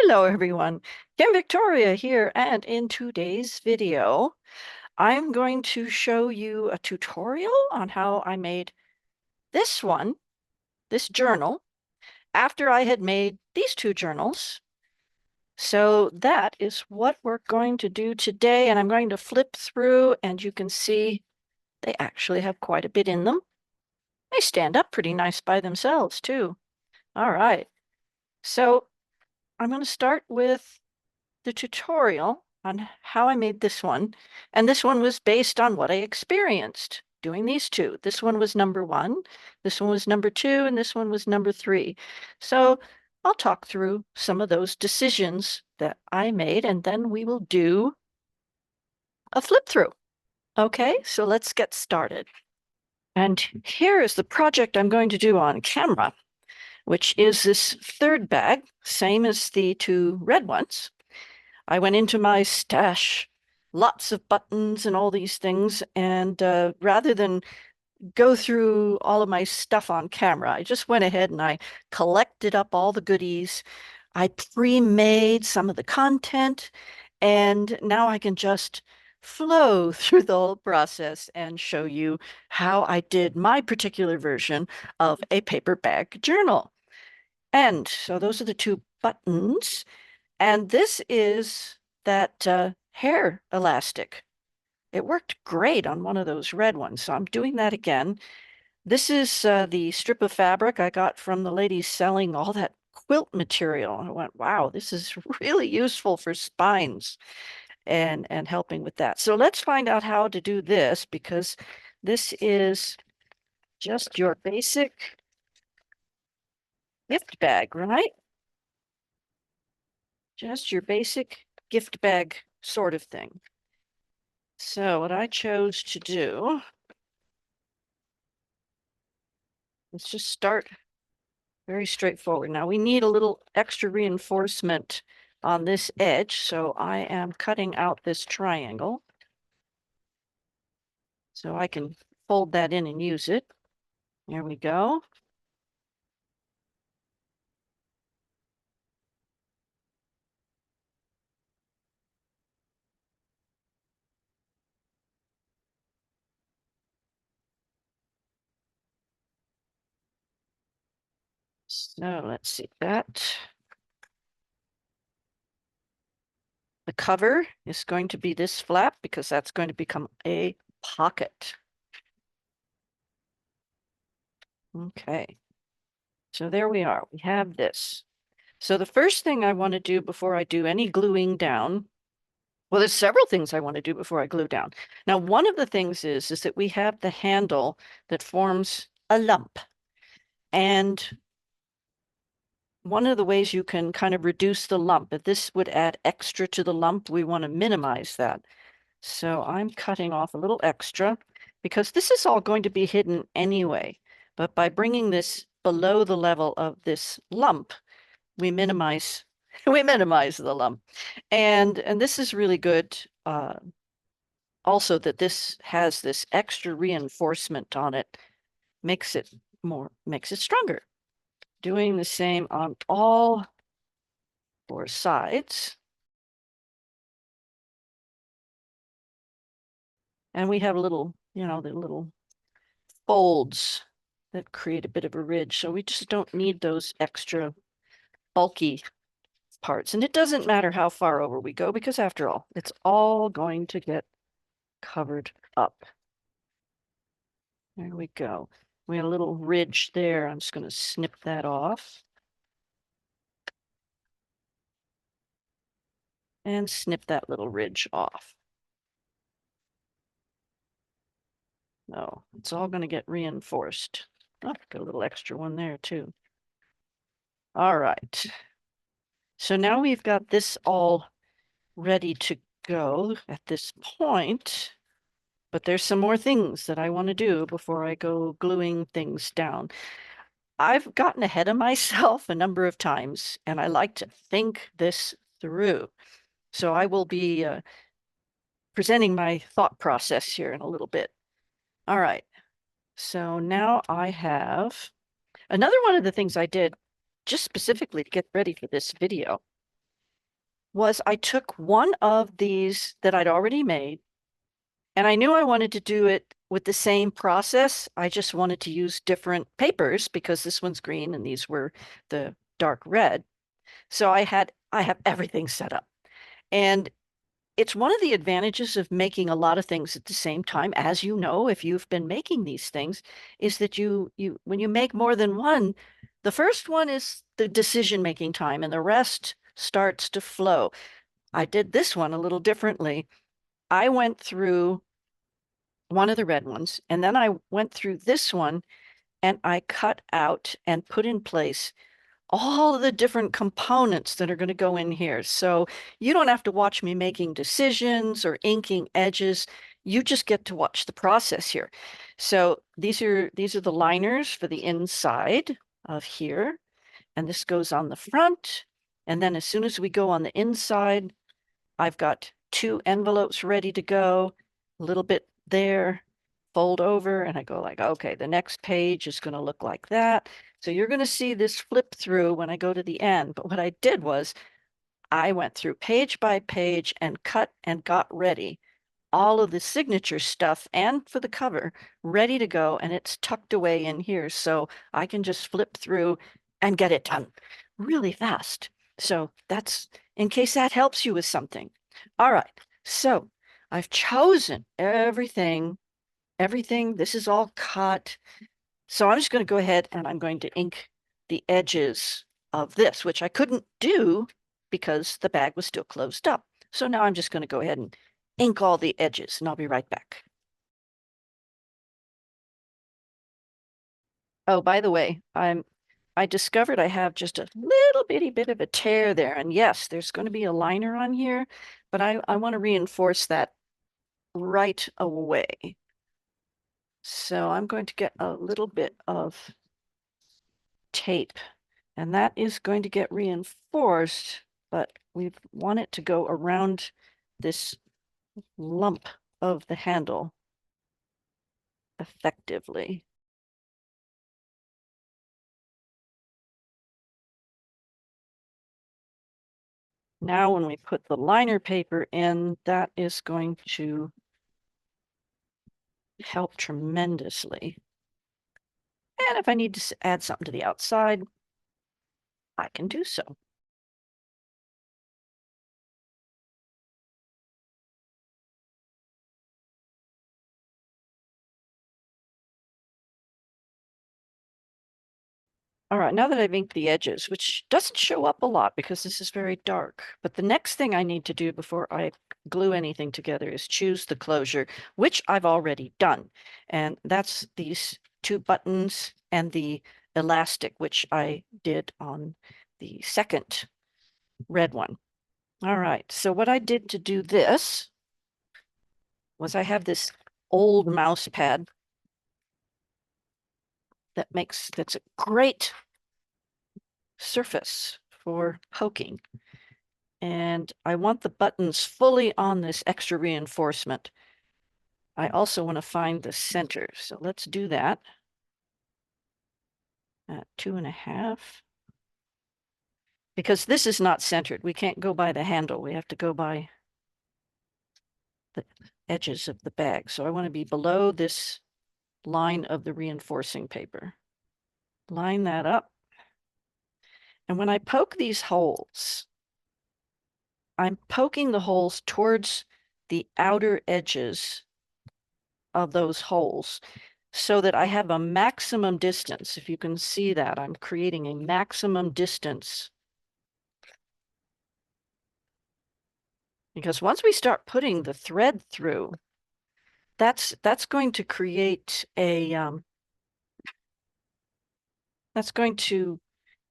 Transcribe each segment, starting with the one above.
Hello everyone, Kim Victoria here, and in today's video, I'm going to show you a tutorial on how I made this journal, after I had made these two journals. So that is what we're going to do today, and I'm going to flip through, and you can see they actually have quite a bit in them. They stand up pretty nice by themselves too. All right, so I'm going to start with the tutorial on how I made this one. And this one was based on what I experienced doing these two. This one was number 1, this one was number 2, and this one was number 3. So I'll talk through some of those decisions that I made, and then we will do a flip through. Okay, so let's get started. And here is the project I'm going to do on camera, which is this third bag, same as the two red ones. I went into my stash, lots of buttons and all these things, and rather than go through all of my stuff on camera, I just went ahead and I collected up all the goodies. I pre-made some of the content, and now I can just flow through the whole process and show you how I did my particular version of a paper bag journal. And so those are the two buttons. And this is that hair elastic. It worked great on one of those red ones, so I'm doing that again. This is the strip of fabric I got from the ladies selling all that quilt material. I went, wow, this is really useful for spines and helping with that. So let's find out how to do this, because this is just your basic gift bag, right? Just your basic gift bag sort of thing. So what I chose to do, let's just start very straightforward. Now we need a little extra reinforcement on this edge, so I am cutting out this triangle so I can fold that in and use it. There we go. So let's see that. The cover is going to be this flap because that's going to become a pocket. Okay, so there we are. We have this. So the first thing I want to do before I do any gluing down, well, there's several things I want to do before I glue down. Now, one of the things is that we have the handle that forms a lump. And one of the ways you can kind of reduce the lump, if this would add extra to the lump, we want to minimize that. So I'm cutting off a little extra because this is all going to be hidden anyway. But by bringing this below the level of this lump, we minimize we minimize the lump. And this is really good. Also that this has this extra reinforcement on it makes it stronger. Doing the same on all 4 sides. And we have little, the little folds that create a bit of a ridge. So we just don't need those extra bulky parts. And it doesn't matter how far over we go, because after all, it's all going to get covered up. There we go. We have a little ridge there. I'm just going to snip that off. And snip that little ridge off. No, it's all going to get reinforced. Oh, got a little extra one there too. All right. So now we've got this all ready to go at this point, but there's some more things that I want to do before I go gluing things down. I've gotten ahead of myself a number of times, and I like to think this through. So I will be presenting my thought process here in a little bit. All right. So now I have another one of the things I did just specifically to get ready for this video was I took one of these that I'd already made, and I knew I wanted to do it with the same process. I just wanted to use different papers because this one's green and these were the dark red. So I have everything set up. And it's one of the advantages of making a lot of things at the same time, as you know, if you've been making these things, is that you when you make more than one, the first one is the decision-making time and the rest starts to flow. I did this one a little differently. I went through one of the red ones, and then I went through this one and I cut out and put in place all of the different components that are going to go in here. So you don't have to watch me making decisions or inking edges. You just get to watch the process here. So these are the liners for the inside of here, and this goes on the front. And then as soon as we go on the inside, I've got two envelopes ready to go, a little bit there, fold over, and I go like, okay, the next page is going to look like that. So you're going to see this flip through when I go to the end. But what I did was I went through page by page and cut and got ready all of the signature stuff and for the cover ready to go. And it's tucked away in here. So I can just flip through and get it done really fast. So that's in case that helps you with something. All right. So I've chosen everything. This is all cut. So I'm just going to go ahead and I'm going to ink the edges of this, which I couldn't do because the bag was still closed up. So now I'm just going to go ahead and ink all the edges, and I'll be right back. Oh, by the way, I discovered I have just a little bitty bit of a tear there. And yes, there's going to be a liner on here, but I want to reinforce that right away. So I'm going to get a little bit of tape, and that is going to get reinforced, but we want it to go around this lump of the handle effectively. Now, when we put the liner paper in, that is going to help tremendously. And if I need to add something to the outside, I can do so. All right, now that I've inked the edges, which doesn't show up a lot because this is very dark, but the next thing I need to do before I glue anything together is choose the closure, which I've already done. And that's these two buttons and the elastic, which I did on the second red one. All right, so what I did to do this was I have this old mouse pad that's a great surface for poking. And I want the buttons fully on this extra reinforcement. I also want to find the center. So let's do that at 2.5. Because this is not centered. We can't go by the handle. We have to go by the edges of the bag. So I want to be below this line of the reinforcing paper. Line that up. And when I poke these holes, I'm poking the holes towards the outer edges of those holes so that I have a maximum distance. If you can see that, I'm creating a maximum distance. Because once we start putting the thread through, that's going to create a that's going to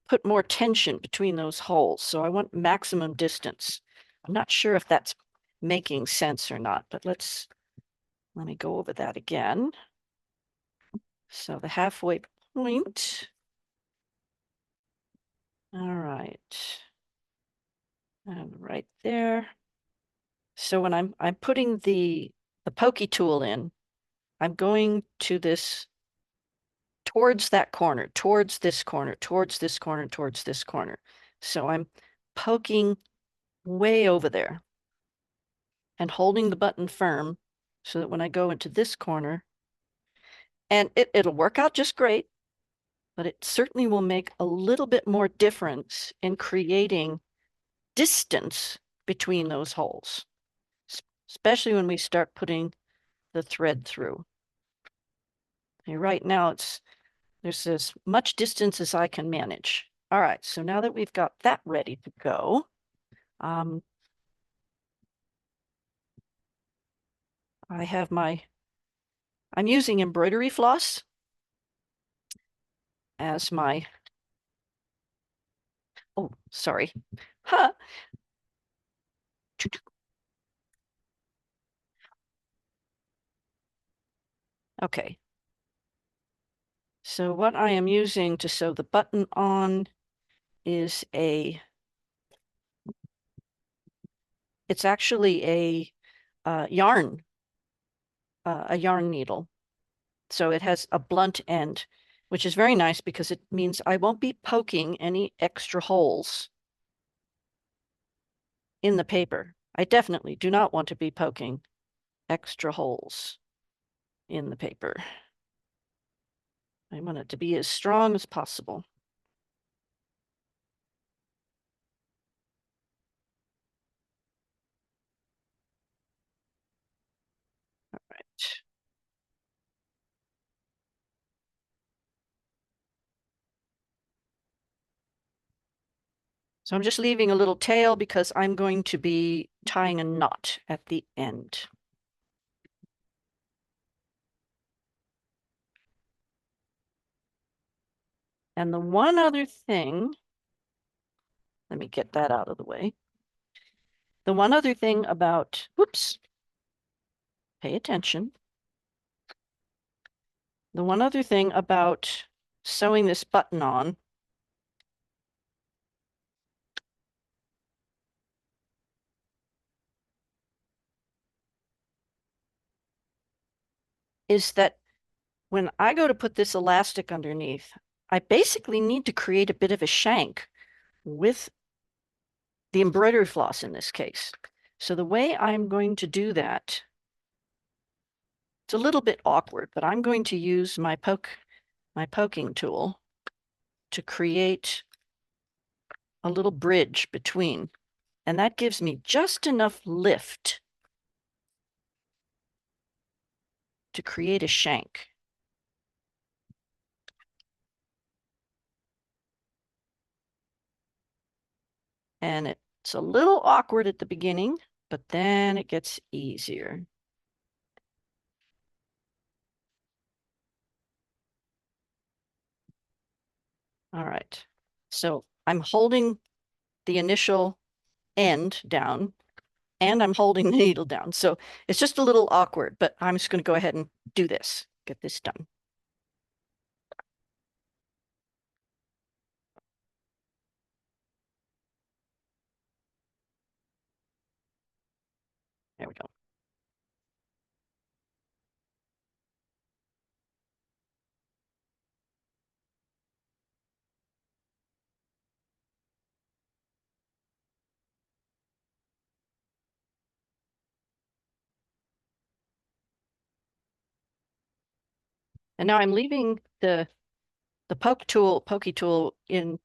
put more tension between those holes. So I want maximum distance. I'm not sure if that's making sense or not, but let me go over that again. So the halfway point. All right. And right there. So when I'm putting the pokey tool in, I'm going to this towards that corner, towards this corner, towards this corner, towards this corner. So I'm poking way over there and holding the button firm so that when I go into this corner, and it'll work out just great, but it certainly will make a little bit more difference in creating distance between those holes, especially when we start putting the thread through. And right now there's as much distance as I can manage. All right, so now that we've got that ready to go, I'm using embroidery floss as my, oh, sorry. Huh. Okay. So what I am using to sew the button on is it's actually a yarn needle. So it has a blunt end, which is very nice because it means I won't be poking any extra holes in the paper. I definitely do not want to be poking extra holes in the paper. I want it to be as strong as possible. All right. So I'm just leaving a little tail because I'm going to be tying a knot at the end. And the one other thing, let me get that out of the way. The one other thing about, whoops, pay attention. The one other thing about sewing this button on is that when I go to put this elastic underneath, I basically need to create a bit of a shank with the embroidery floss in this case. So the way I'm going to do that, it's a little bit awkward, but I'm going to use my poking tool to create a little bridge between, and that gives me just enough lift to create a shank. And it's a little awkward at the beginning, but then it gets easier. All right. So I'm holding the initial end down and I'm holding the needle down. So it's just a little awkward, but I'm just going to go ahead and do this, get this done. There we go. And now I'm leaving the pokey tool in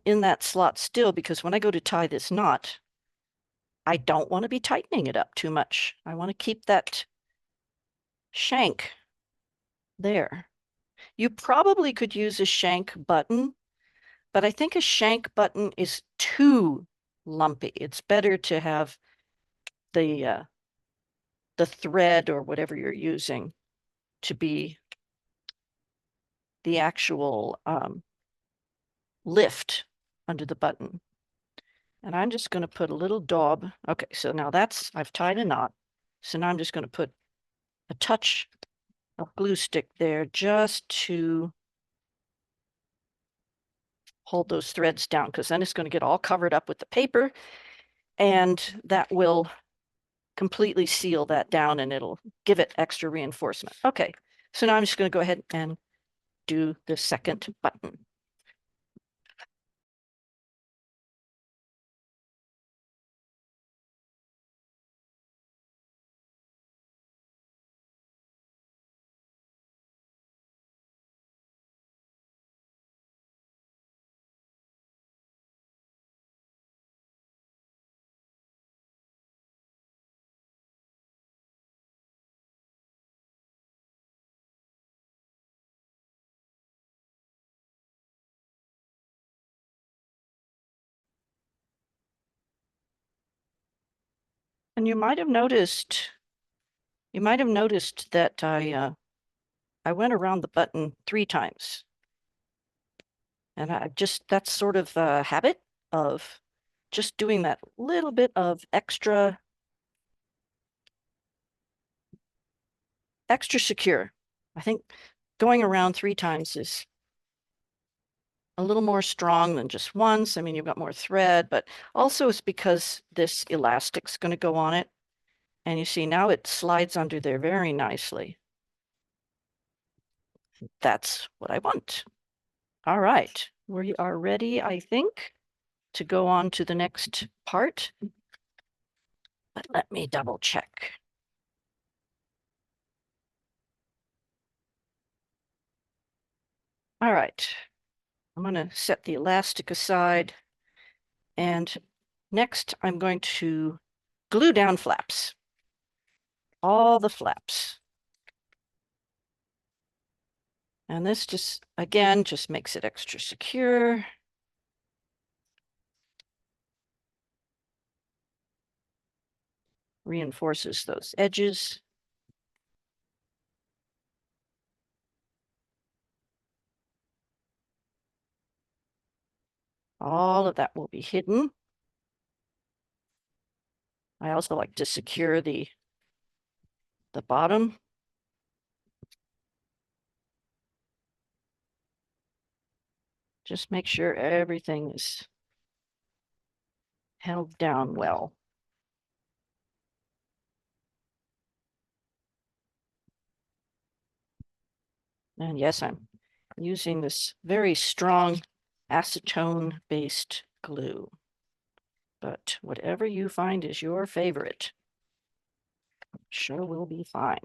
that slot still because when I go to tie this knot, I don't want to be tightening it up too much. I want to keep that shank there. You probably could use a shank button, but I think a shank button is too lumpy. It's better to have the thread or whatever you're using to be the actual lift under the button. And I'm just going to put a little daub. Okay, so now I've tied a knot. So now I'm just going to put a touch of glue stick there just to hold those threads down, because then it's going to get all covered up with the paper and that will completely seal that down and it'll give it extra reinforcement. Okay, so now I'm just going to go ahead and do the second button. And you might have noticed that I went around the button 3 times. And that's sort of a habit of just doing that little bit of extra secure. I think going around 3 times is a little more strong than just once. I mean, you've got more thread, but also it's because this elastic's going to go on it. And you see now it slides under there very nicely. That's what I want. All right, we are ready, I think, to go on to the next part. But let me double check. All right, I'm going to set the elastic aside. And next, I'm going to glue down flaps. All the flaps. And this just, again, just makes it extra secure. Reinforces those edges. All of that will be hidden. I also like to secure the bottom. Just make sure everything is held down well. And yes, I'm using this very strong acetone-based glue. But whatever you find is your favorite, sure will be fine.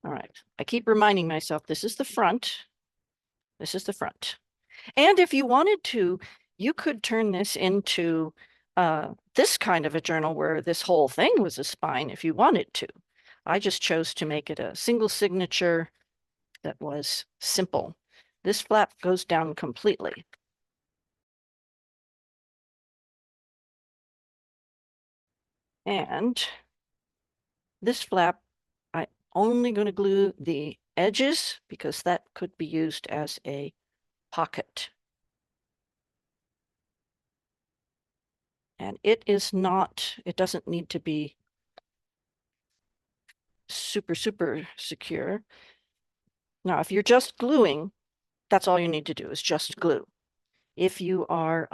All right, I keep reminding myself this is the front. This is the front. And if you wanted to, you could turn this into this kind of a journal where this whole thing was a spine if you wanted to. I just chose to make it a single signature that was simple. This flap goes down completely. And this flap, I'm only going to glue the edges because that could be used as a pocket. And it doesn't need to be super, super secure. Now, if you're just gluing, that's all you need to do is just glue. If you are,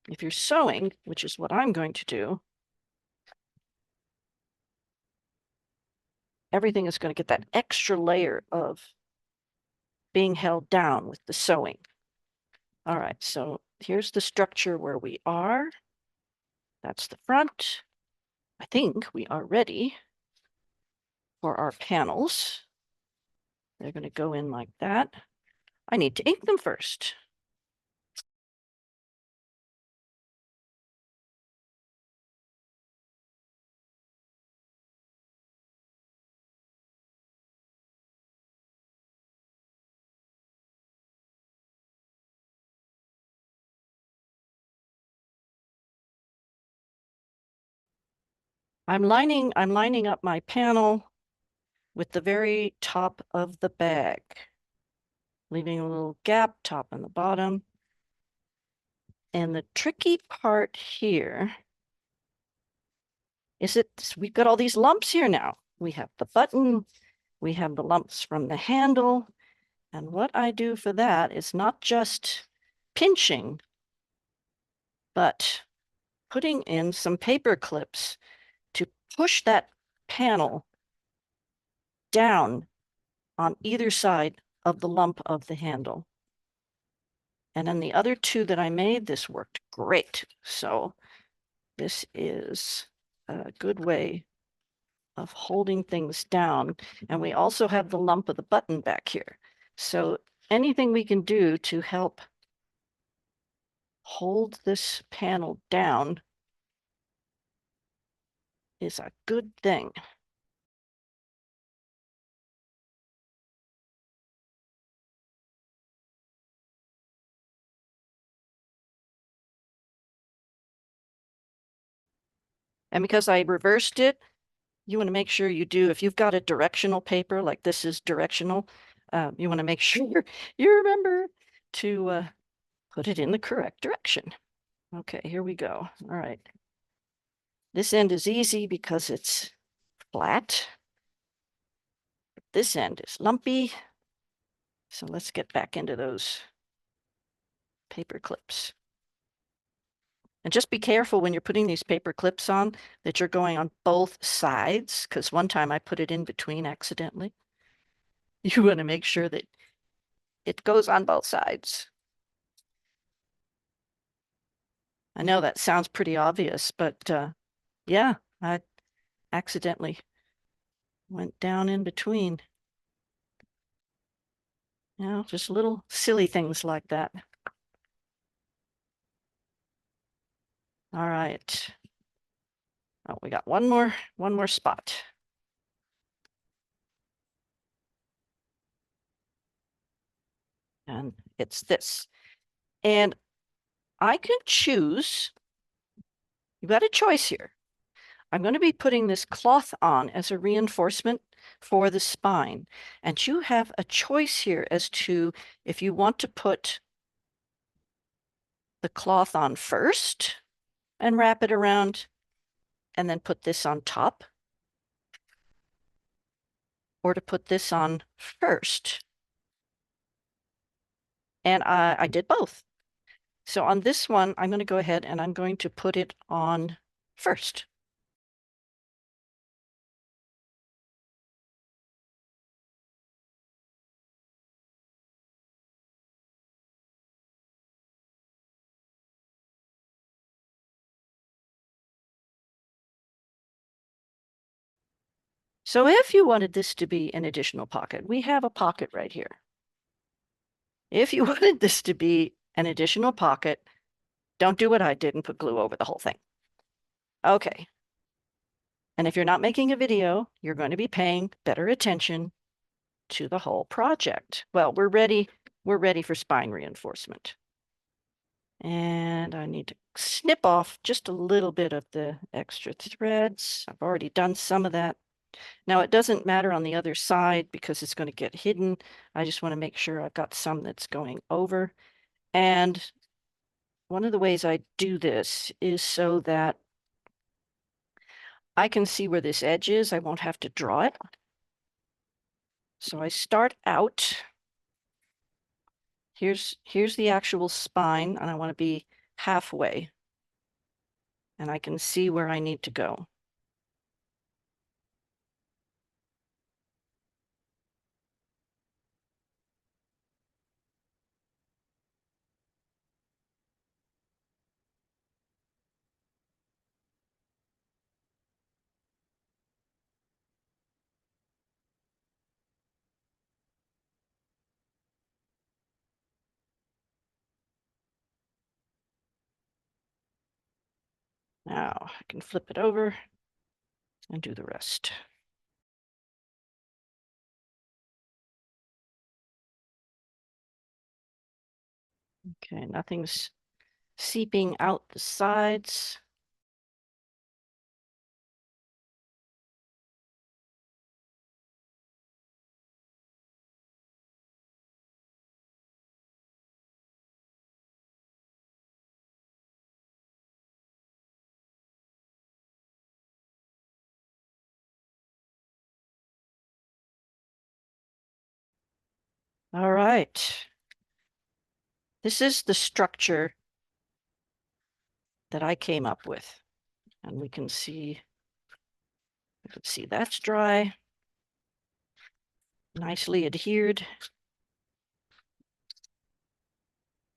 if you're sewing, which is what I'm going to do, everything is going to get that extra layer of being held down with the sewing. All right, so here's the structure where we are. That's the front. I think we are ready for our panels. They're going to go in like that. I need to ink them first. I'm lining up my panel with the very top of the bag, leaving a little gap top and the bottom. And the tricky part here is we've got all these lumps here now. We have the button, we have the lumps from the handle. And what I do for that is not just pinching, but putting in some paper clips to push that panel down on either side of the lump of the handle. And then the other two that I made, this worked great. So this is a good way of holding things down. And we also have the lump of the button back here. So anything we can do to help hold this panel down is a good thing. And because I reversed it, you want to make sure you do, if you've got a directional paper, like this is directional, you want to make sure you remember to put it in the correct direction. Okay, here we go. All right. This end is easy because it's flat. This end is lumpy. So let's get back into those paper clips. And just be careful when you're putting these paper clips on that you're going on both sides, because one time I put it in between accidentally. You want to make sure that it goes on both sides. I know that sounds pretty obvious, but yeah, I accidentally went down in between. You know, just little silly things like that. All right. Oh, we got one more spot. And it's this. And I can choose, you've got a choice here. I'm going to be putting this cloth on as a reinforcement for the spine. And you have a choice here as to if you want to put the cloth on first and wrap it around and then put this on top, or to put this on first. And I did both. So on this one, I'm going to go ahead and I'm going to put it on first. So if you wanted this to be an additional pocket, we have a pocket right here. If you wanted this to be an additional pocket, don't do what I did and put glue over the whole thing. Okay. And if you're not making a video, you're going to be paying better attention to the whole project. Well, we're ready for spine reinforcement. And I need to snip off just a little bit of the extra threads. I've already done some of that. Now it doesn't matter on the other side because it's going to get hidden. I just want to make sure I've got some that's going over. And one of the ways I do this is so that I can see where this edge is. I won't have to draw it. So I start out. Here's the actual spine, and I want to be halfway. And I can see where I need to go. Now I can flip it over and do the rest. Okay, nothing's seeping out the sides. All right. This is the structure that I came up with. And we can see that's dry, nicely adhered.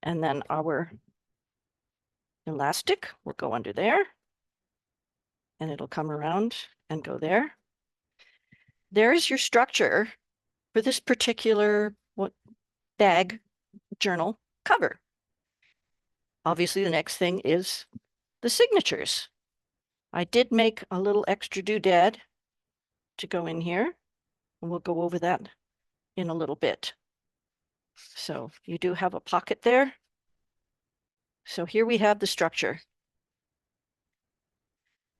And then our elastic will go under there and it'll come around and go there. There's your structure for this particular bag journal cover. Obviously, the next thing is the signatures. I did make a little extra doodad to go in here, and we'll go over that in a little bit. So you do have a pocket there. So here we have the structure.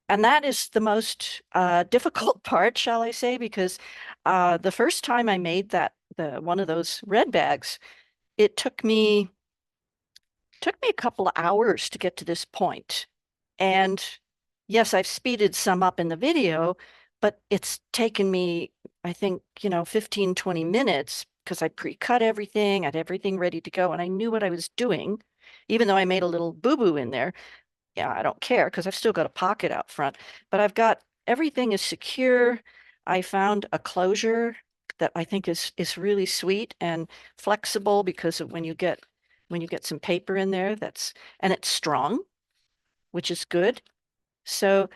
And that is the most difficult part, shall I say, because the first time I made one of those red bags, it took me a couple of hours to get to this point. And yes, I've speeded some up in the video, but it's taken me, I think, 15, 20 minutes because I pre-cut everything, I had everything ready to go, and I knew what I was doing, even though I made a little boo-boo in there. Yeah, I don't care because I've still got a pocket out front, but I've got everything is secure. I found a closure that I think is really sweet and flexible because of when you get some paper in there and it's strong, which is good. So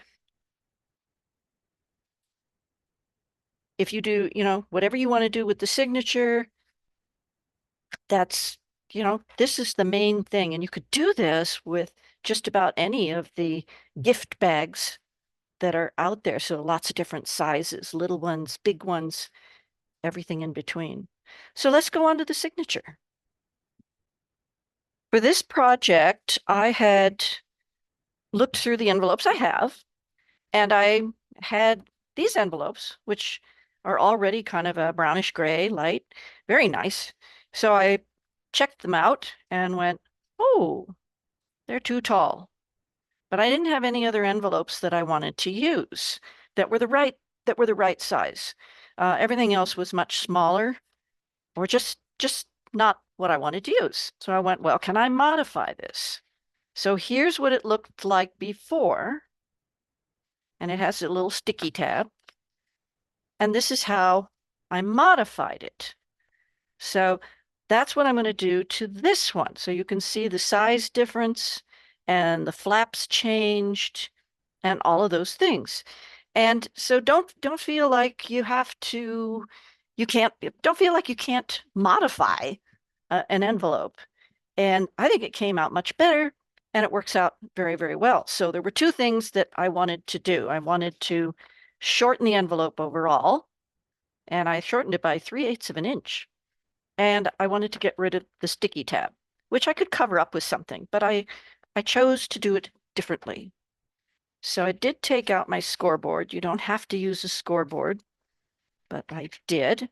if you do, whatever you want to do with the signature, that's, this is the main thing. And you could do this with just about any of the gift bags that are out there. So lots of different sizes, little ones, big ones, everything in between. So let's go on to the signature. For this project, I had looked through the envelopes I have, and I had these envelopes, which are already kind of a brownish gray, light, very nice. So I checked them out and went, oh, they're too tall. But I didn't have any other envelopes that I wanted to use that were the right that were the right size. Everything else was much smaller or just not what I wanted to use. So I went, well, can I modify this? So here's what it looked like before, and it has a little sticky tab. And this is how I modified it. So that's what I'm going to do to this one. So you can see the size difference and the flaps changed and all of those things. And so don't feel like you can't don't feel like you can't modify an envelope. And I think it came out much better and it works out very, very well. So there were two things that I wanted to do. I wanted to shorten the envelope overall, and I shortened it by 3/8 of an inch. And I wanted to get rid of the sticky tab, which I could cover up with something, but I chose to do it differently. So I did take out my scoreboard. You don't have to use a scoreboard, but I did.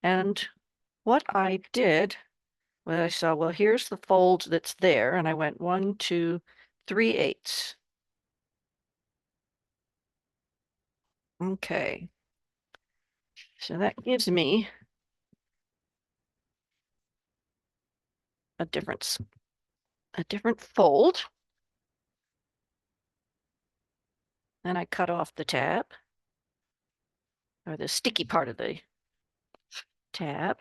And what I did was I saw, well, here's the fold that's there. And I went 1, 2, 3/8. Okay. So that gives me a difference, a different fold. Then I cut off the tab or the sticky part of the tab.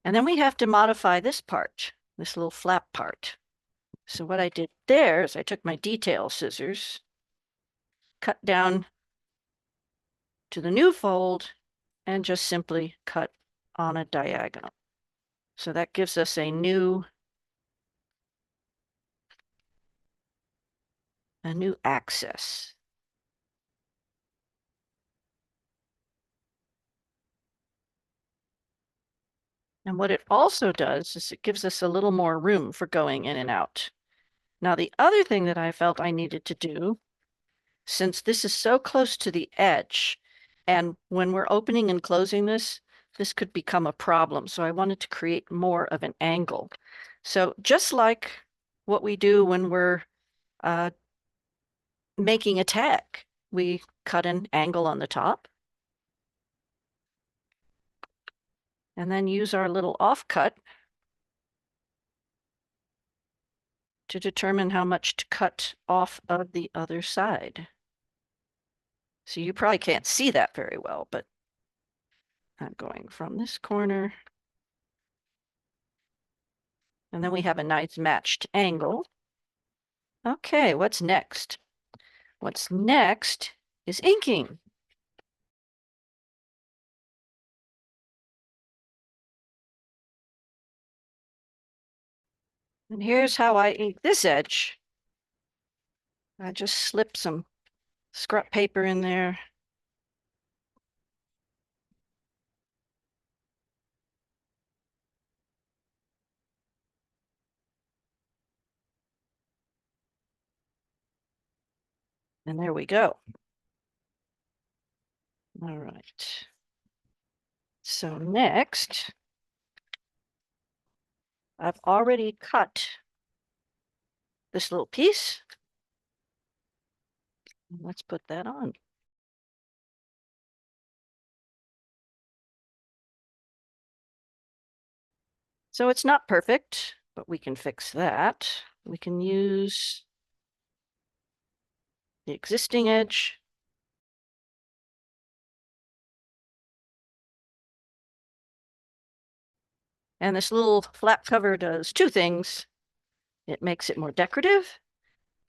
And then we have to modify this part, this little flap part. So what I did there is I took my detail scissors, cut down to the new fold, and just simply cut on a diagonal. So that gives us a new axis. And what it also does is it gives us a little more room for going in and out. Now, the other thing that I felt I needed to do, since this is so close to the edge, and when we're opening and closing this could become a problem. So I wanted to create more of an angle. So just like what we do when we're uh, making a tag, we cut an angle on the top and then use our little offcut to determine how much to cut off of the other side. So you probably can't see that very well, but I'm going from this corner. And then we have a nice matched angle. Okay, what's next? What's next is inking. And here's how I ink this edge. I just slip some scrap paper in there. And there we go. All right. So next, I've already cut this little piece. Let's put that on. So it's not perfect, but we can fix that. We can use the existing edge. And this little flap cover does two things. It makes it more decorative,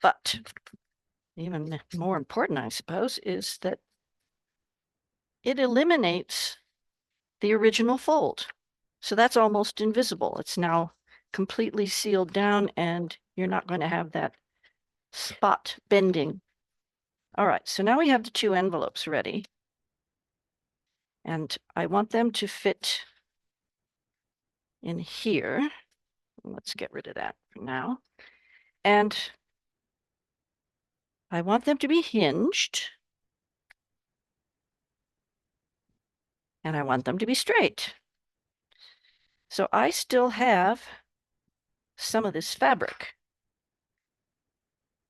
but even more important, I suppose, is that it eliminates the original fold. So that's almost invisible. It's now completely sealed down and you're not going to have that spot bending. All right, so now we have the two envelopes ready. And I want them to fit in here. Let's get rid of that for now. And I want them to be hinged. And I want them to be straight. So I still have some of this fabric.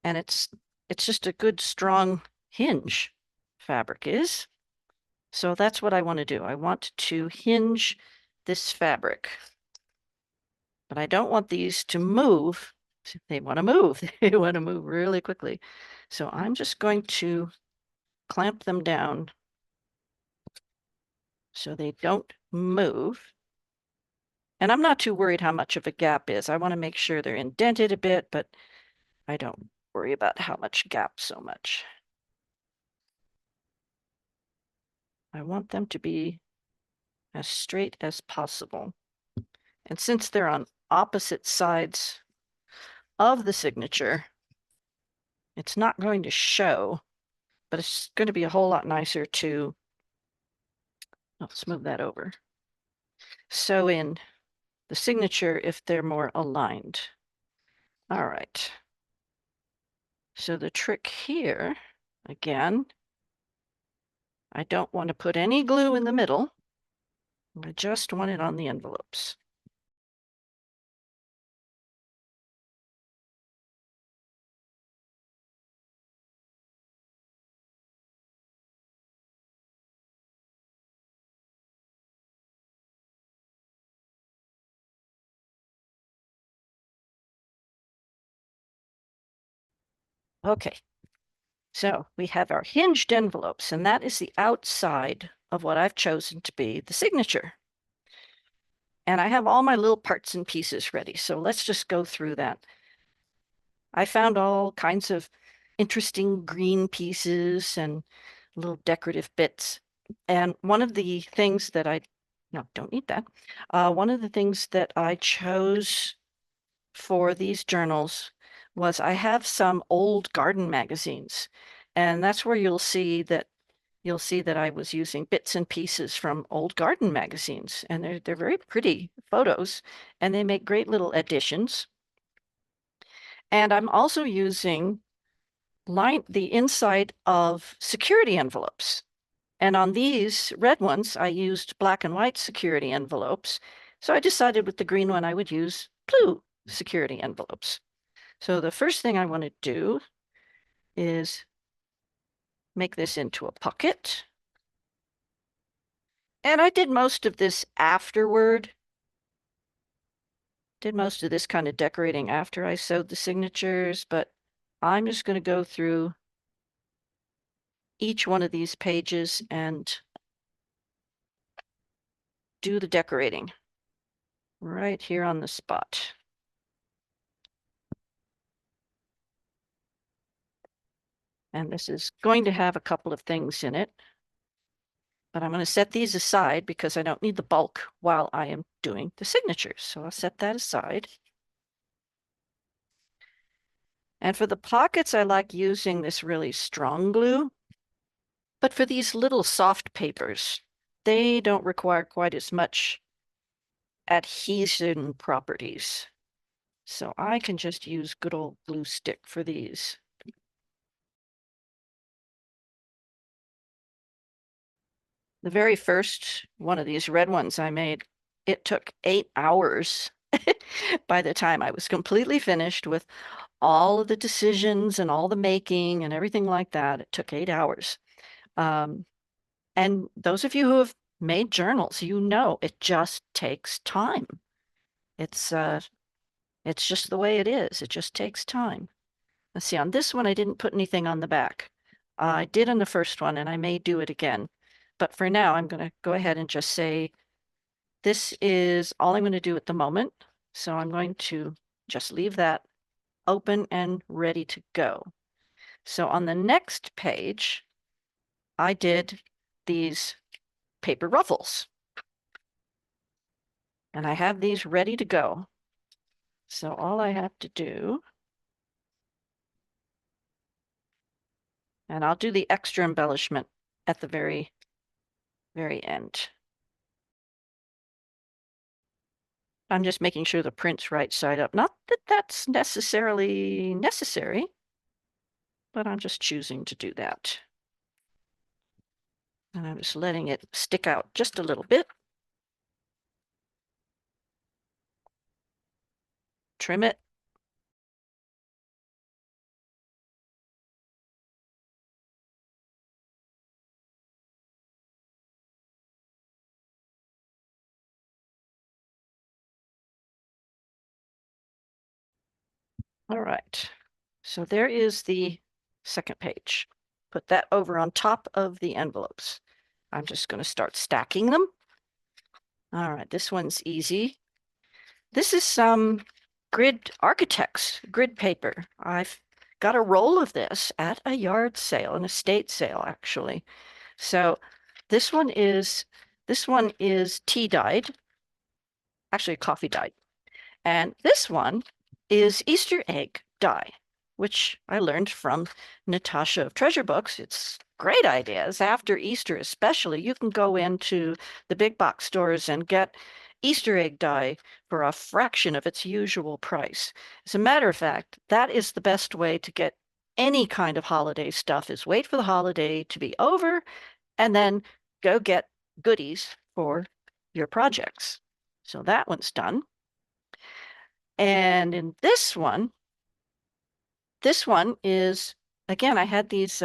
And it's just a good strong hinge, fabric is. So that's what I want to do. I want to hinge this fabric. But I don't want these to move. They want to move. They want to move really quickly. So I'm just going to clamp them down so they don't move. And I'm not too worried how much of a gap is. I want to make sure they're indented a bit, but I don't worry about how much gap so much. I want them to be as straight as possible. And since they're on opposite sides of the signature, it's not going to show, but it's going to be a whole lot nicer to, let's move that over. Sew in the signature if they're more aligned. All right. So the trick here, again, I don't want to put any glue in the middle. I just want it on the envelopes. Okay, so we have our hinged envelopes, and that is the outside of what I've chosen to be the signature. And I have all my little parts and pieces ready, so let's just go through that. I found all kinds of interesting green pieces and little decorative bits. And one of the things that no, don't need that. One of the things that I chose for these journals was I have some old garden magazines, and that's where you'll see that I was using bits and pieces from old garden magazines, and they're very pretty photos, and they make great little additions. And I'm also using the inside of security envelopes. And on these red ones, I used black and white security envelopes. So I decided with the green one, I would use blue security envelopes. So the first thing I want to do is make this into a pocket. And I did most of this afterward. Did most of this kind of decorating after I sewed the signatures, but I'm just going to go through each one of these pages and do the decorating right here on the spot. And this is going to have a couple of things in it, but I'm going to set these aside because I don't need the bulk while I am doing the signatures. So I'll set that aside. And for the pockets, I like using this really strong glue. But for these little soft papers, they don't require quite as much adhesion properties. So I can just use good old glue stick for these. The very first one of these red ones I made, it took 8 hours by the time I was completely finished with all of the decisions and all the making and everything like that. It took 8 hours. Um, and those of you who have made journals, you know it just takes time. It's uh, it's just the way it is. It just takes time. Let's see, on this one, I didn't put anything on the back. I did on the first one, and I may do it again. But for now, I'm going to go ahead and just say, this is all I'm going to do at the moment. So I'm going to just leave that open and ready to go. So on the next page, I did these paper ruffles. And I have these ready to go. So all I have to do, and I'll do the extra embellishment at the very, very end. I'm just making sure the print's right side up. Not that that's necessarily necessary, but I'm just choosing to do that. And I'm just letting it stick out just a little bit. Trim it. All right. So there is the second page. Put that over on top of the envelopes. I'm just going to start stacking them. All right, this one's easy. This is some grid architects grid paper. I've got a roll of this at a yard sale, an estate sale, actually. So this one is tea dyed, actually coffee dyed. And this one is Easter egg dye, which I learned from Natasha of Treasure Books. It's great ideas. After Easter, especially, you can go into the big box stores and get Easter egg dye for a fraction of its usual price. As a matter of fact, that is the best way to get any kind of holiday stuff is wait for the holiday to be over and then go get goodies for your projects. So that one's done. And in this one is, again, I had these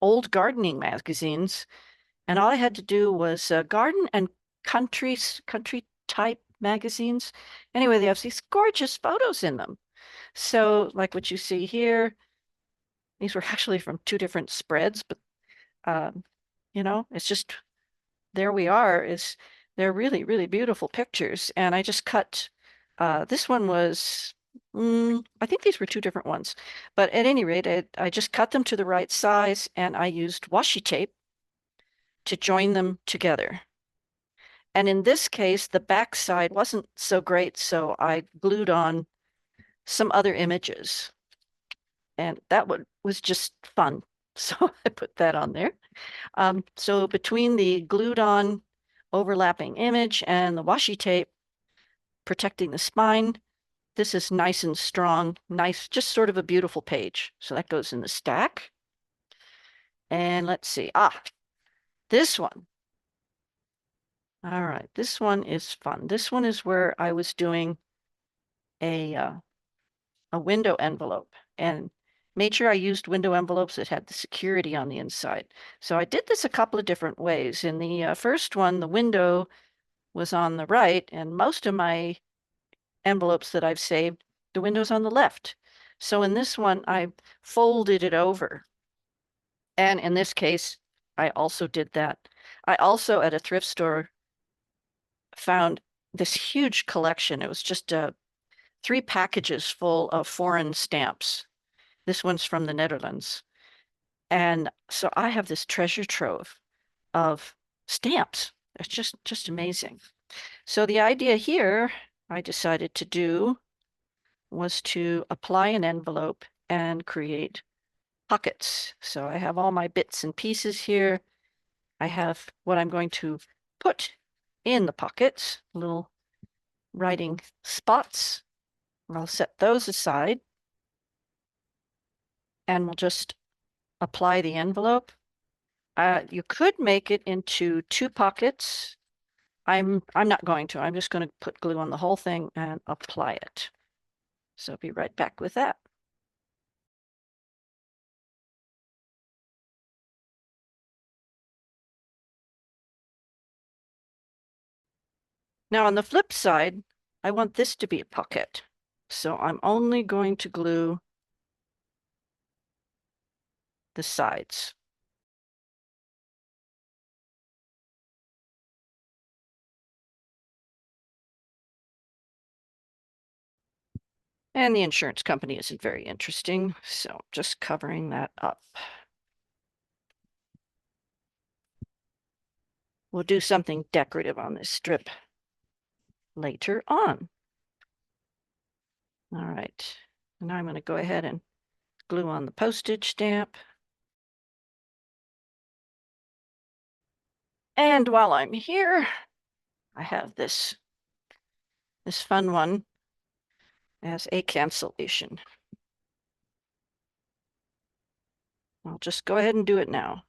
old gardening magazines, and all I had to do was garden and country type magazines. Anyway, they have these gorgeous photos in them. So like what you see here, these were actually from two different spreads, but um, it's just there we are is they're really, really beautiful pictures. And I just cut, this one was, I think these were two different ones. But at any rate, I just cut them to the right size and I used washi tape to join them together. And in this case, the back side wasn't so great, so I glued on some other images. And that one was just fun. So I put that on there. So between the glued on overlapping image and the washi tape protecting the spine, this is nice and strong, nice, just sort of a beautiful page. So that goes in the stack. And let's see. This one. All right, this one is fun. This one is where I was doing a window envelope and made sure I used window envelopes that had the security on the inside. So I did this a couple of different ways. In the first one, the window was on the right, and most of my envelopes that I've saved, the window's on the left. So in this one, I folded it over. And in this case, I also did that. I also, at a thrift store, found this huge collection. It was just 3 packages full of foreign stamps. This one's from the Netherlands. And so I have this treasure trove of stamps. It's just amazing. So the idea here I decided to do was to apply an envelope and create pockets. So I have all my bits and pieces here. I have what I'm going to put in the pockets, little writing spots. I'll set those aside and we'll just apply the envelope. You could make it into two pockets. I'm not going to. I'm just going to put glue on the whole thing and apply it. So I'll be right back with that. Now on the flip side, I want this to be a pocket. So I'm only going to glue the sides. And the insurance company isn't very interesting, so just covering that up. We'll do something decorative on this strip later on. All right, and now I'm going to go ahead and glue on the postage stamp. And while I'm here, I have this fun one as a cancellation. I'll just go ahead and do it now.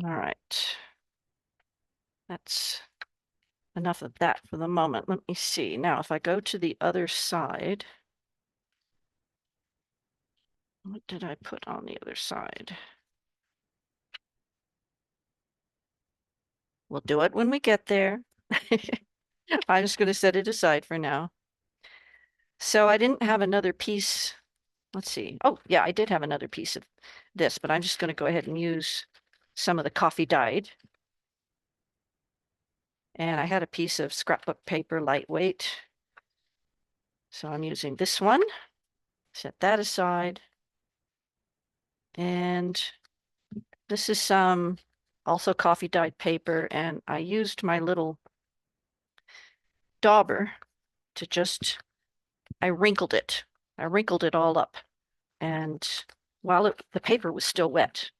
All right. That's enough of that for the moment. Let me see. Now, if I go to the other side, what did I put on the other side? We'll do it when we get there. I'm just going to set it aside for now. So I didn't have another piece. Let's see. Oh, yeah, I did have another piece of this, but I'm just going to go ahead and use some of the coffee dyed. And I had a piece of scrapbook paper, lightweight. So I'm using this one. Set that aside. And this is some also coffee dyed paper, and I used my little dauber to just, I wrinkled it. I wrinkled it all up. And while the paper was still wet,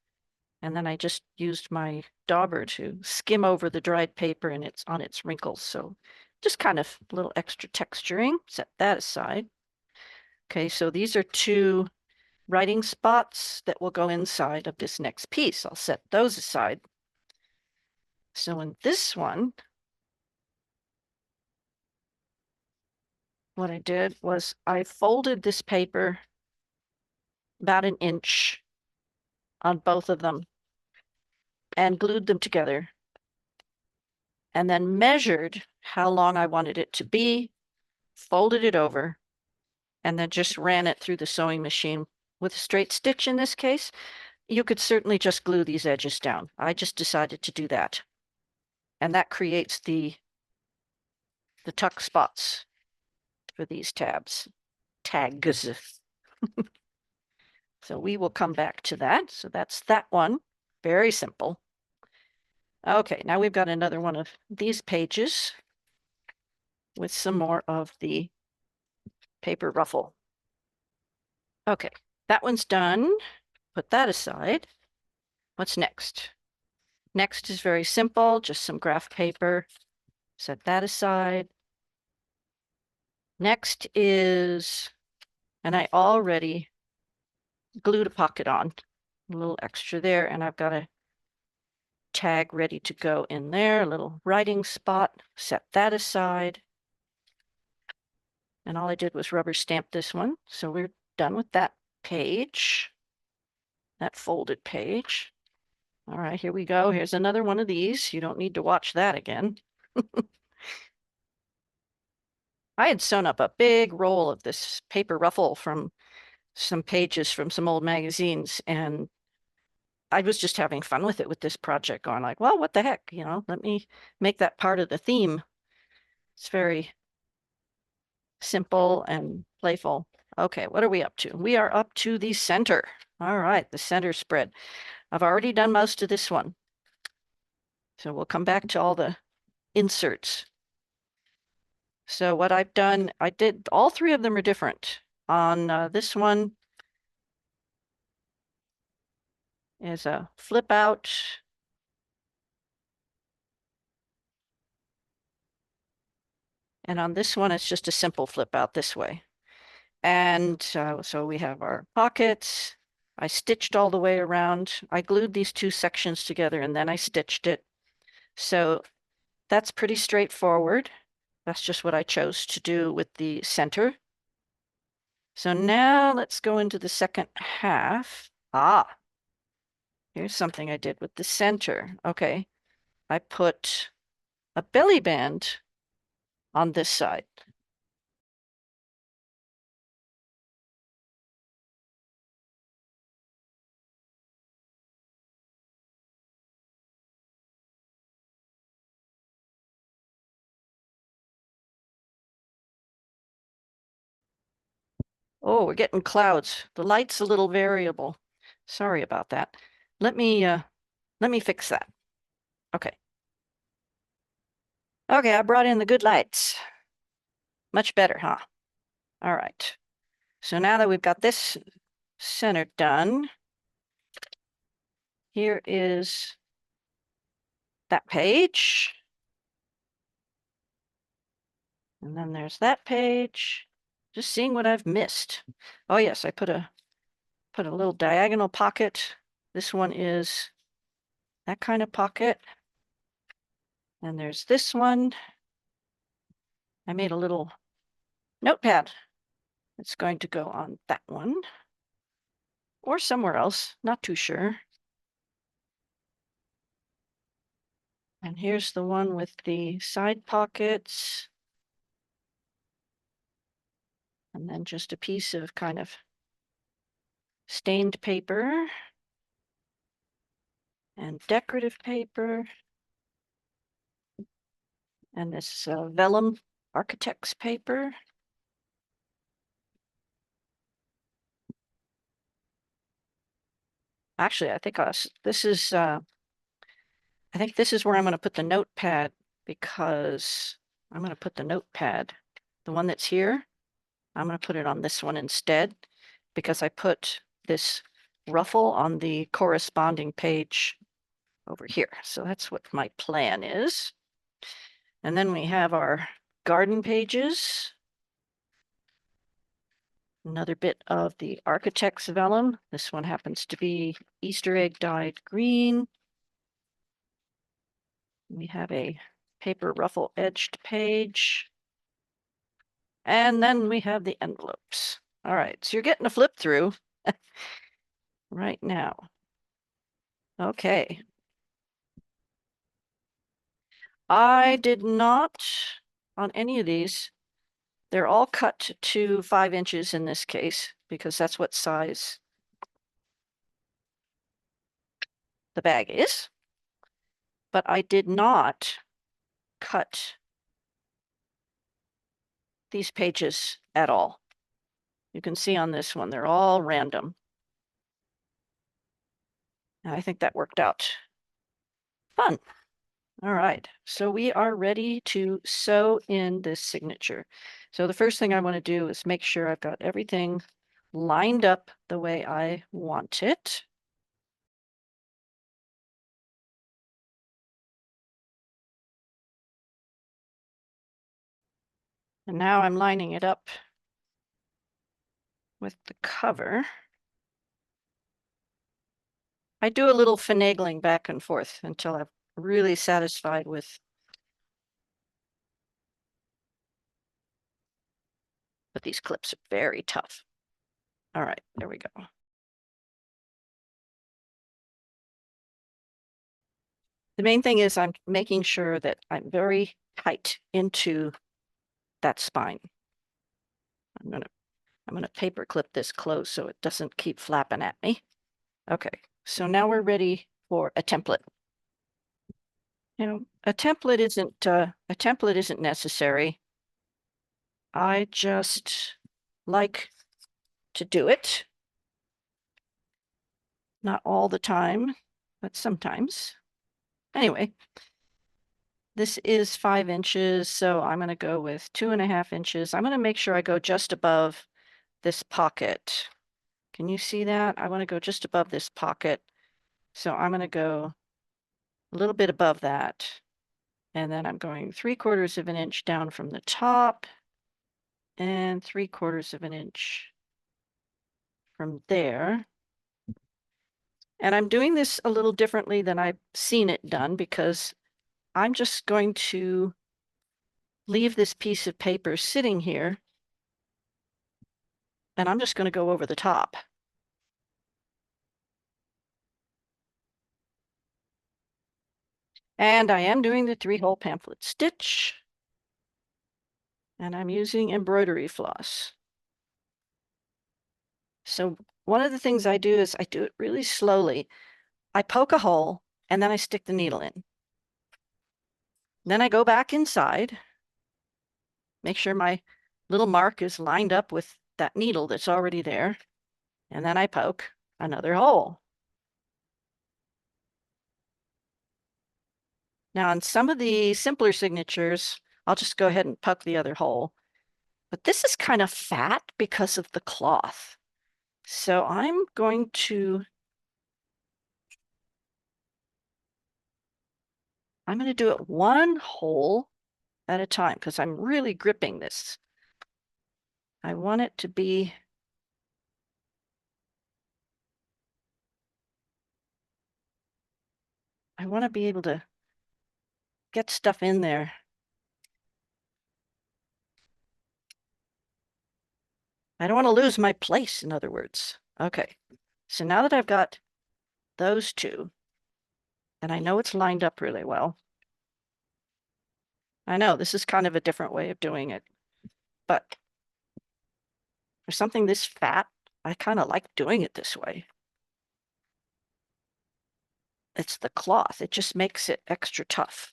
and then I just used my dauber to skim over the dried paper and it's on its wrinkles. So just kind of a little extra texturing. Set that aside. Okay, so these are two writing spots that will go inside of this next piece. I'll set those aside. So in this one, what I did was I folded this paper about an inch on both of them and glued them together, and then measured how long I wanted it to be, folded it over, and then just ran it through the sewing machine with a straight stitch in this case. You could certainly just glue these edges down. I just decided to do that. And that creates the tuck spots for these tags. So we will come back to that. So that's that one. Very simple. Okay, now we've got another one of these pages with some more of the paper ruffle. Okay, that one's done. Put that aside. What's next? Next is very simple, just some graph paper. Set that aside. Next is, and I already glued a pocket on, a little extra there, and I've got a tag ready to go in there, a little writing spot. Set that aside. And all I did was rubber stamp this one. So we're done with that page, that folded page. All right, here we go. Here's another one of these. You don't need to watch that again. I had sewn up a big roll of this paper ruffle from some pages from some old magazines, and I was just having fun with it with this project, going like, well, what the heck, let me make that part of the theme. It's very simple and playful. Okay, what are we up to? We are up to the center. All right, the center spread. I've already done most of this one. So we'll come back to all the inserts. So what I've done, I did, all three of them are different. On this one is a flip out. And on this one, it's just a simple flip out this way. And so we have our pockets. I stitched all the way around. I glued these two sections together and then I stitched it. So that's pretty straightforward. That's just what I chose to do with the center. So now let's go into the second half. Ah, here's something I did with the center. Okay, I put a belly band on this side. Oh, we're getting clouds. The light's a little variable. Sorry about that. Let me fix that. Okay. Okay, I brought in the good lights. Much better, huh? All right. So now that we've got this center done, here is that page. And then there's that page. Just seeing what I've missed. Oh yes, I put a little diagonal pocket. This one is that kind of pocket. And there's this one. I made a little notepad. It's going to go on that one or somewhere else, not too sure. And here's the one with the side pockets. And then just a piece of kind of stained paper and decorative paper. And this vellum architect's paper. Actually, I think this is I think this is where I'm going to put the notepad because I'm going to put the notepad, the one that's here, I'm going to put it on this one instead because I put this ruffle on the corresponding page over here. So that's what my plan is. And then we have our garden pages. Another bit of the architect's vellum. This one happens to be Easter egg dyed green. We have a paper ruffle edged page. And then we have the envelopes. All right, so you're getting a flip through right now. Okay. I did not on any of these. They're all cut to 5 inches in this case because that's what size the bag is. But I did not cut these pages at all. You can see on this one, they're all random. And I think that worked out fun. All right, so we are ready to sew in this signature. So the first thing I want to do is make sure I've got everything lined up the way I want it. And now I'm lining it up with the cover. I do a little finagling back and forth until I'm really satisfied with, but these clips are very tough. All right, there we go. The main thing is I'm making sure that I'm very tight into that spine. I'm gonna paper clip this close so it doesn't keep flapping at me. Okay, so now we're ready for a template. You know, a template isn't necessary. I just like to do it. Not all the time, but sometimes. Anyway, This is 5 inches, so I'm going to go with 2.5 inches. I'm going to make sure I go just above this pocket. Can you see that? I want to go just above this pocket. So I'm going to go a little bit above that. And then I'm going 3/4 of an inch down from the top and 3/4 of an inch from there. And I'm doing this a little differently than I've seen it done because I'm just going to leave this piece of paper sitting here and I'm just going to go over the top. And I am doing the 3-hole pamphlet stitch. And I'm using embroidery floss. So one of the things I do is I do it really slowly. I poke a hole and then I stick the needle in. Then I go back inside, make sure my little mark is lined up with that needle that's already there. And then I poke another hole. Now on some of the simpler signatures, I'll just go ahead and poke the other hole. But this is kind of fat because of the cloth. So I'm going to do it one hole at a time because I'm really gripping this. I want it to be I want to be able to get stuff in there. I don't want to lose my place, in other words. Okay, so now that I've got those two, and I know it's lined up really well. I know this is kind of a different way of doing it, but for something this fat, I kind of like doing it this way. It's the cloth. It just makes it extra tough.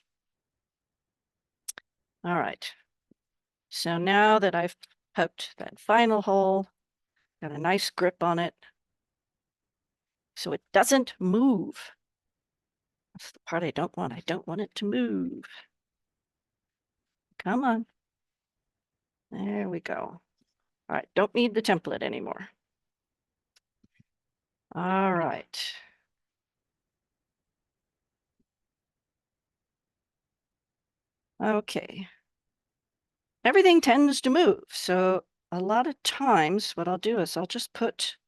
All right. So now that I've poked that final hole, got a nice grip on it, so it doesn't move. That's the part I don't want. I don't want it to move. Come on. There we go. All right, don't need the template anymore. All right. Okay. Everything tends to move, so a lot of times what I'll do is I'll just put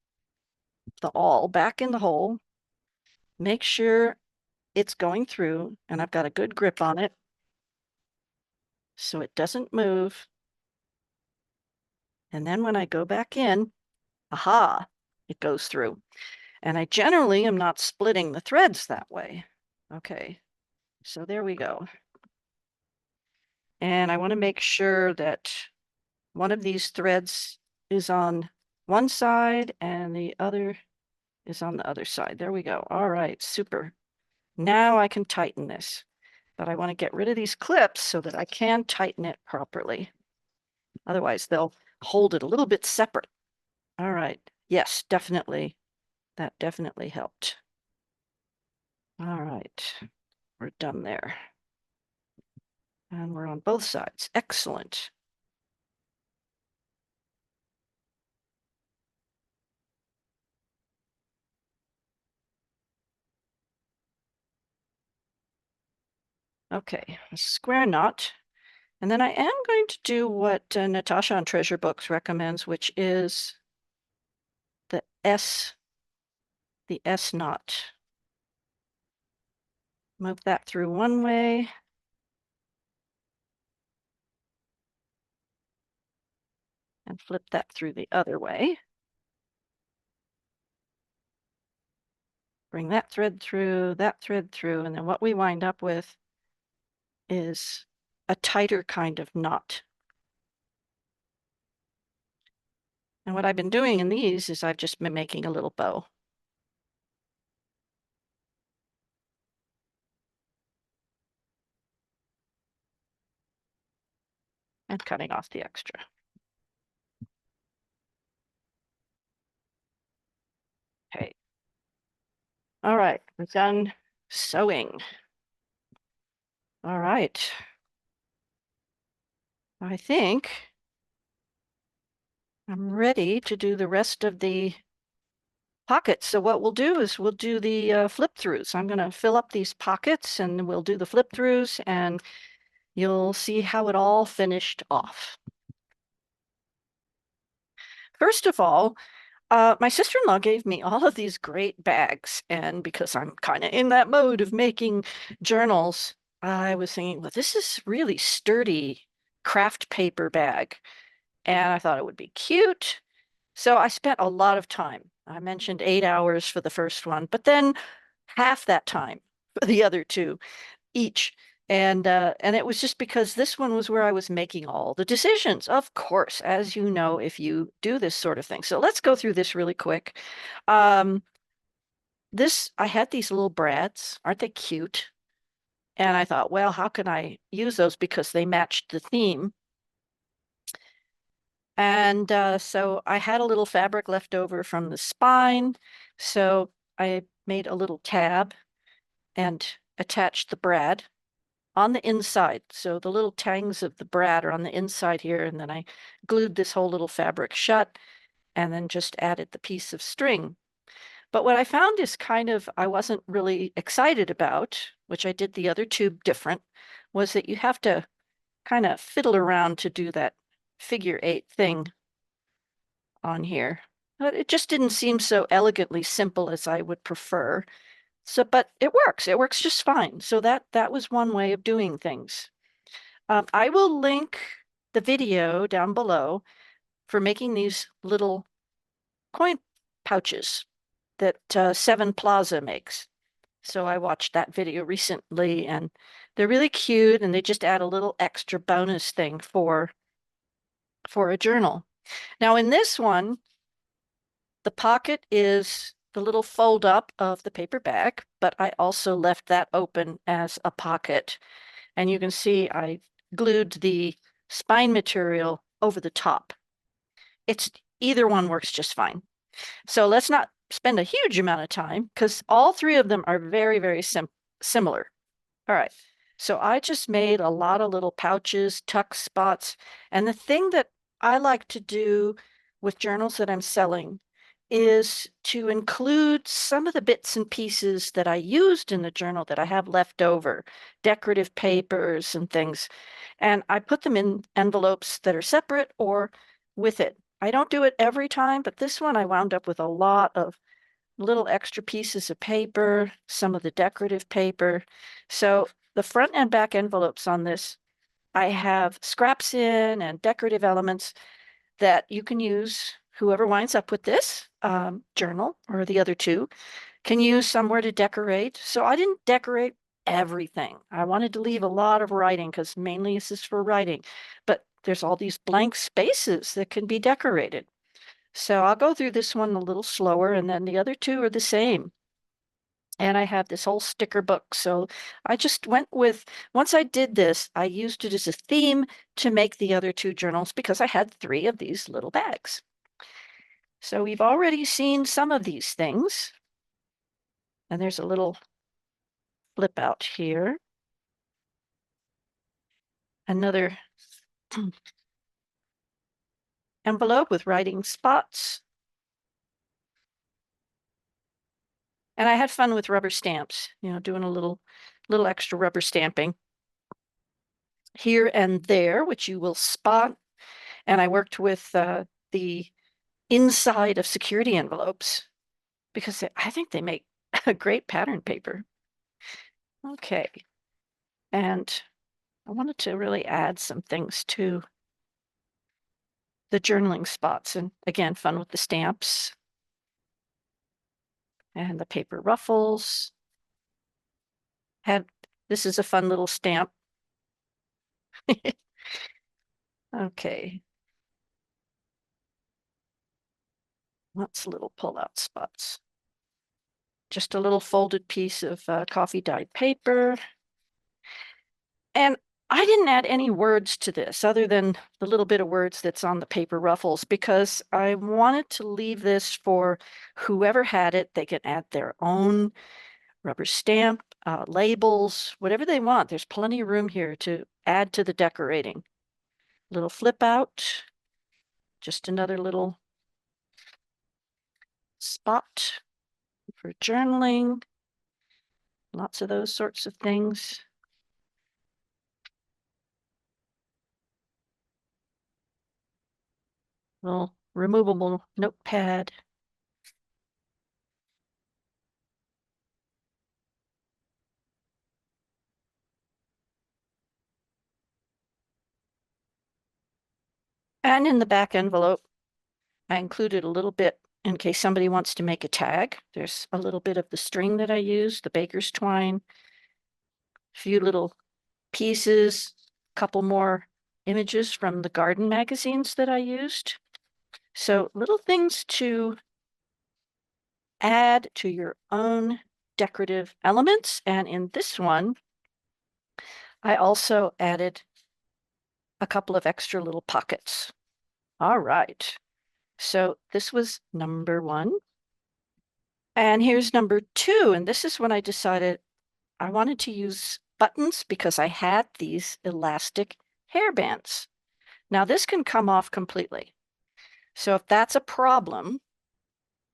the awl back in the hole, make sure it's going through, and I've got a good grip on it so it doesn't move. And then when I go back in, aha, it goes through. And I generally am not splitting the threads that way. Okay, so there we go. And I want to make sure that one of these threads is on one side and the other is on the other side. There we go. All right, super. Now I can tighten this, but I want to get rid of these clips so that I can tighten it properly. Otherwise, they'll hold it a little bit separate. All right. Yes, definitely. That definitely helped. All right. We're done there. And we're on both sides. Excellent. Okay, a square knot. And then I am going to do what Natasha on Treasure Books recommends, which is the S knot. Move that through one way. And flip that through the other way. Bring that thread through, and then what we wind up with is a tighter kind of knot. And what I've been doing in these is I've just been making a little bow. And cutting off the extra. Okay. All right, we're done sewing. All right. I think I'm ready to do the rest of the pockets. So what we'll do is we'll do the flip throughs. I'm going to fill up these pockets and we'll do the flip throughs and you'll see how it all finished off. First of all, my sister-in-law gave me all of these great bags, and because I'm kind of in that mode of making journals, I was thinking, well, this is really sturdy craft paper bag, and I thought it would be cute. So I spent a lot of time. I mentioned 8 hours for the first one, but then half that time for the other two each. And it was just because this one was where I was making all the decisions, of course, as you know, if you do this sort of thing. So let's go through this really quick. Um, I had these little brads. Aren't they cute? And I thought, well, how can I use those because they matched the theme? And so I had a little fabric left over from the spine. So I made a little tab and attached the brad on the inside. So the little tangs of the brad are on the inside here. And then I glued this whole little fabric shut and then just added the piece of string. But what I found is kind of, I wasn't really excited about, which I did the other two different, was that you have to kind of fiddle around to do that figure 8 thing on here. But it just didn't seem so elegantly simple as I would prefer. So, but it works. It works just fine. So that was one way of doing things. I will link the video down below for making these little coin pouches that Seven Plaza makes. So I watched that video recently and they're really cute and they just add a little extra bonus thing for a journal. Now in this one, the pocket is the little fold up of the paper bag, but I also left that open as a pocket. And you can see I glued the spine material over the top. It's either one works just fine. So let's not spend a huge amount of time because all three of them are very, very similar. All right. So I just made a lot of little pouches, tuck spots. And the thing that I like to do with journals that I'm selling is to include some of the bits and pieces that I used in the journal that I have left over, decorative papers and things. And I put them in envelopes that are separate or with it. I don't do it every time, but this one I wound up with a lot of little extra pieces of paper, some of the decorative paper. So the front and back envelopes on this, I have scraps in and decorative elements that you can use. Whoever winds up with this journal or the other two can use somewhere to decorate. So I didn't decorate everything. I wanted to leave a lot of writing because mainly this is for writing, but there's all these blank spaces that can be decorated. So I'll go through this one a little slower and then the other two are the same. And I have this whole sticker book. So I just went with, once I did this, I used it as a theme to make the other two journals because I had 3 of these little bags. So we've already seen some of these things. And there's a little flip out here. Another envelope with writing spots. And I had fun with rubber stamps, doing a little extra rubber stamping here and there, which you will spot. And I worked with the inside of security envelopes because I think they make a great pattern paper. Okay. And I wanted to really add some things to the journaling spots. And again, fun with the stamps and the paper ruffles. This is a fun little stamp. Okay. Lots of little pull-out spots. Just a little folded piece of coffee dyed paper. And I didn't add any words to this other than the little bit of words that's on the paper ruffles because I wanted to leave this for whoever had it. They can add their own rubber stamp labels, whatever they want. There's plenty of room here to add to the decorating. Little flip out, just another little spot for journaling. Lots of those sorts of things. Little removable notepad. And in the back envelope, I included a little bit in case somebody wants to make a tag. There's a little bit of the string that I used, the baker's twine, a few little pieces, a couple more images from the garden magazines that I used. So little things to add to your own decorative elements. And in this one, I also added a couple of extra little pockets. All right. So this was number 1. And here's number 2. And this is when I decided I wanted to use buttons because I had these elastic hairbands. Now this can come off completely. So if that's a problem,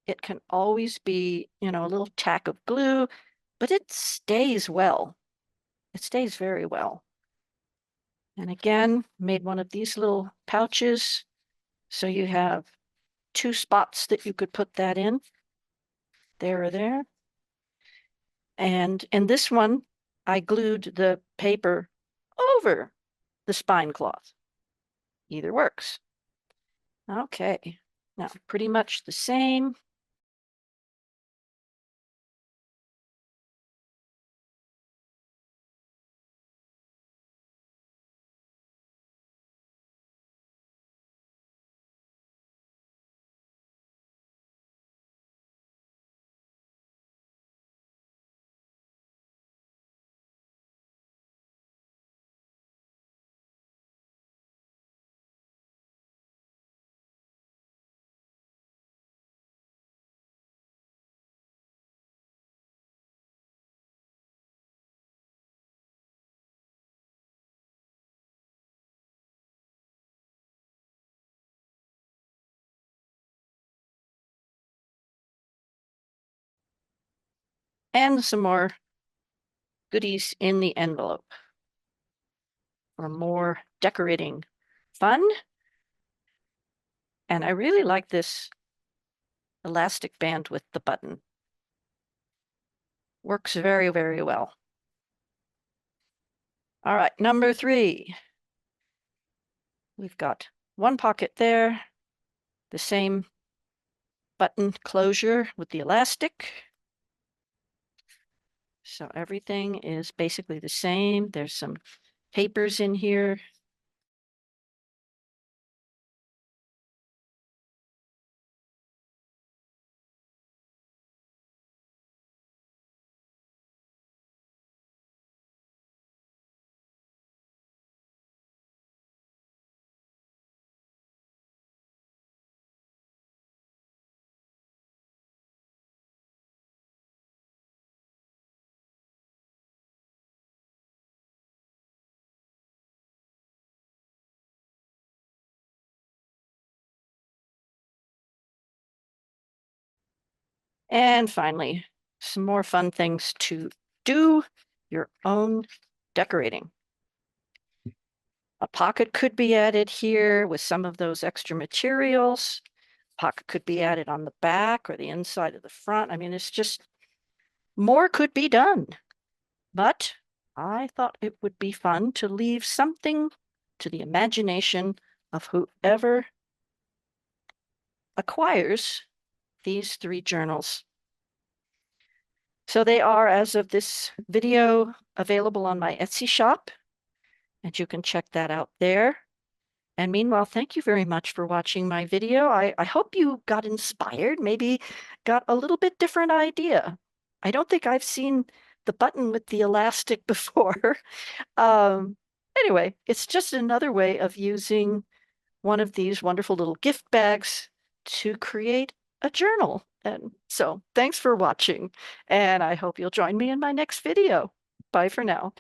it can always be, a little tack of glue, but it stays well. It stays very well. And again, made one of these little pouches. So you have 2 spots that you could put that in. There or there. And in this one, I glued the paper over the spine cloth. Either works. Okay, now pretty much the same. And some more goodies in the envelope for more decorating fun. And I really like this elastic band with the button. Works very, very well. All right, number 3. We've got one pocket there, the same button closure with the elastic. So everything is basically the same. There's some papers in here. And finally, some more fun things to do your own decorating. A pocket could be added here with some of those extra materials. Pocket could be added on the back or the inside of the front. I mean, it's just more could be done. But I thought it would be fun to leave something to the imagination of whoever acquires these 3 journals. So they are, as of this video, available on my Etsy shop, and you can check that out there. And meanwhile, thank you very much for watching my video. I hope you got inspired, maybe got a little bit different idea. I don't think I've seen the button with the elastic before. Anyway, it's just another way of using one of these wonderful little gift bags to create a journal. And so thanks for watching, and I hope you'll join me in my next video. Bye for now.